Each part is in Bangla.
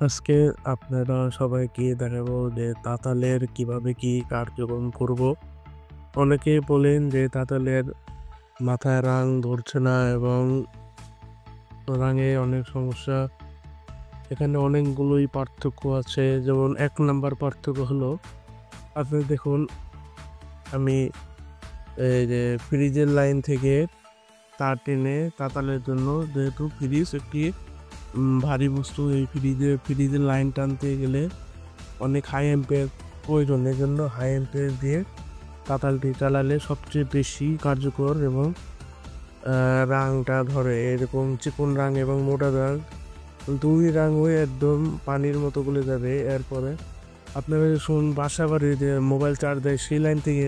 আজকে আপনারা সবাইকে দেখাবো যে তাতালের কিভাবে কি কার্যক্রম করব। অনেকেই বলেন যে তাতালের মাথায় রাং ধরছে না এবং রাঙে অনেক সমস্যা। এখানে অনেকগুলোই পার্থক্য আছে। যেমন এক নাম্বার পার্থক্য হলো, আপনি দেখুন, আমি এই যে ফ্রিজের লাইন থেকে তার টেনে তাতালের জন্য, যেহেতু ফ্রিজ একটি ভারী বস্তু, এই ফ্রিজের লাইন টানতে গেলে অনেক হাই অ্যাম্পের প্রয়োজন। এই জন্য হাই অ্যাম্পের দিয়ে তাতালটি চালালে সবচেয়ে বেশি কার্যকর এবং রাংটা ধরে। এরকম চিকন রাং এবং মোটা রাং, দুই রাঙই একদম পানির মতো গলে যাবে। এরপরে আপনারা যখন বাসা বাড়ি যে মোবাইল চার্জ দেয় সেই লাইন থেকে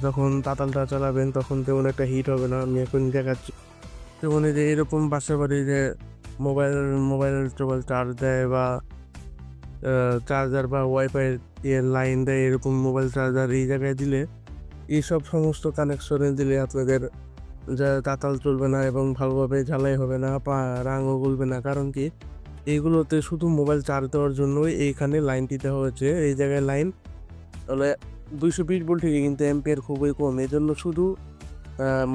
যখন তাতালটা চালাবেন তখন তেমন একটা হিট হবে না। আমি এখন দেখাচ্ছি। যেমন এই যে এরকম বাসা বাড়ি যে মোবাইল মোবাইল টোবাইল চার্জ দেয় বা চার্জার বা ওয়াইফাই এর লাইন দেয়, এরকম মোবাইল চার্জার এই জায়গায় দিলে, এইসব সমস্ত কানেকশনে দিলে আপনাদের যা তাতাল চলবে না এবং ভালোভাবে ঝালাই হবে না, রাঙও গলবে না। কারণ কি, এইগুলোতে শুধু মোবাইল চার্জ দেওয়ার জন্যই এইখানে লাইনটি দেওয়া হয়েছে। এই জায়গায় লাইন তাহলে 220 ভোল্ট থেকে, কিন্তু অ্যাম্পিয়ার খুবই কম। এই জন্য শুধু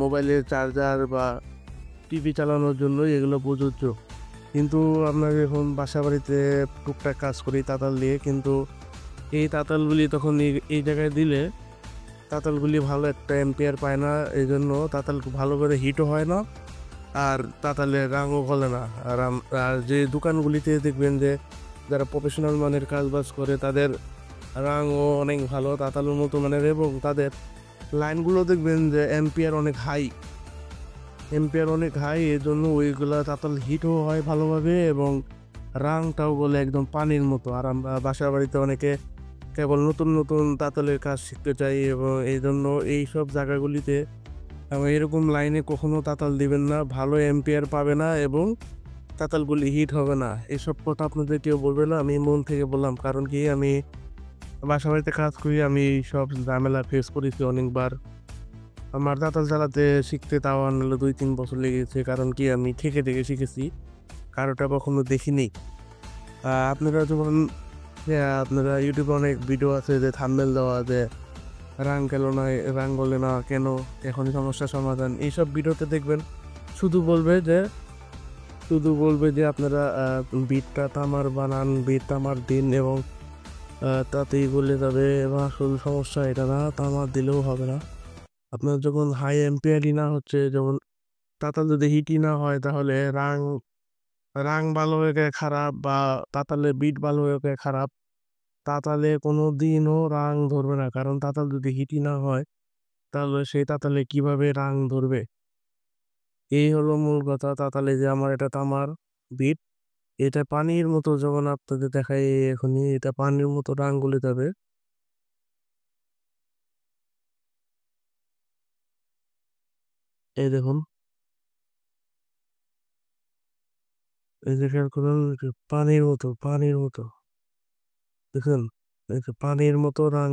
মোবাইলের চার্জার বা টিভি চালানোর জন্যই এগুলো প্রযোজ্য। কিন্তু আমরা যখন বাসা বাড়িতে টুকটাক কাজ করি তাতাল দিয়ে, কিন্তু এই তাতালগুলি তখন এই জায়গায় দিলে তাতালগুলি ভালো একটা এম্পিয়ার পায় না। এই জন্য তাতাল ভালো করে হিটও হয় না, আর তাতালের রাঙও গলে না। আর যে দোকানগুলিতে দেখবেন যে যারা প্রফেশনাল মানের কাজ বাজ করে, তাদের রাঙও অনেক ভালো তাতালের মতো মানের, এবং তাদের লাইনগুলো দেখবেন যে এম্পিয়ার অনেক হাই। এই জন্য ওইগুলা তাতাল হিটও হয় ভালোভাবে এবং রাংটাও বলে একদম পানির মতো। আর আমরা বাসা বাড়িতে অনেকে কেবল নতুন নতুন তাতালের কাজ শিখতে চাই, এবং এই জন্য এইসব জায়গাগুলিতে এরকম লাইনে কখনো তাতাল দিবেন না, ভালো এম্পিয়ার পাবে না এবং তাতালগুলি হিট হবে না। এসব কথা আপনাদের কেউ বলবে না, আমি মন থেকে বললাম। কারণ কি, আমি বাসা বাড়িতে কাজ করি, আমি সব ঝামেলা ফেস করেছি অনেকবার। আমার তাতাল চালাতে শিখতে তাও আনলে 2-3 বছর লেগেছে। কারণ কি, আমি থেকে থেকে শিখেছি, কারোটা কখনো দেখিনি। আপনারা যখন আপনারা ইউটিউবে অনেক ভিডিও আছে যে থাম্বনেল দেওয়া, যে রাং গেল না, রাং গলে না কেন, এখন সমস্যা সমাধান, এইসব ভিডিওতে দেখবেন শুধু বলবে যে আপনারা বিটটা তামার বানান, বিট তামার দিন, এবং তাতেই বলে যাবে। এবং আসল সমস্যা এটা না, তামার দিলেও হবে না। আপনার যখন হাই এম্পিয়ারই না হচ্ছে, যেমন তাতাল যদি হিটই না হয়, তাহলে রাং রাং ভালো হয়ে গেলে খারাপ, বা তাতালে বিট ভালো হয়ে গেলে খারাপ। তাতালে কোনো দিনও রাং ধরবে না, কারণ তাতাল যদি হিটই না হয় তাহলে সেই তাতালে কিভাবে রাং ধরবে। এই হলো মূল কথা। তাতালে যে আমার এটা তামার বিট, এটা পানির মতো, যখন আপনাদের দেখাই এখনই, এটা পানির মতো রাং গলে যাবে। এই দেখুন, এই যে খেয়াল করুন, পানির মতো দেখুন, এই যে পানির মতো রাং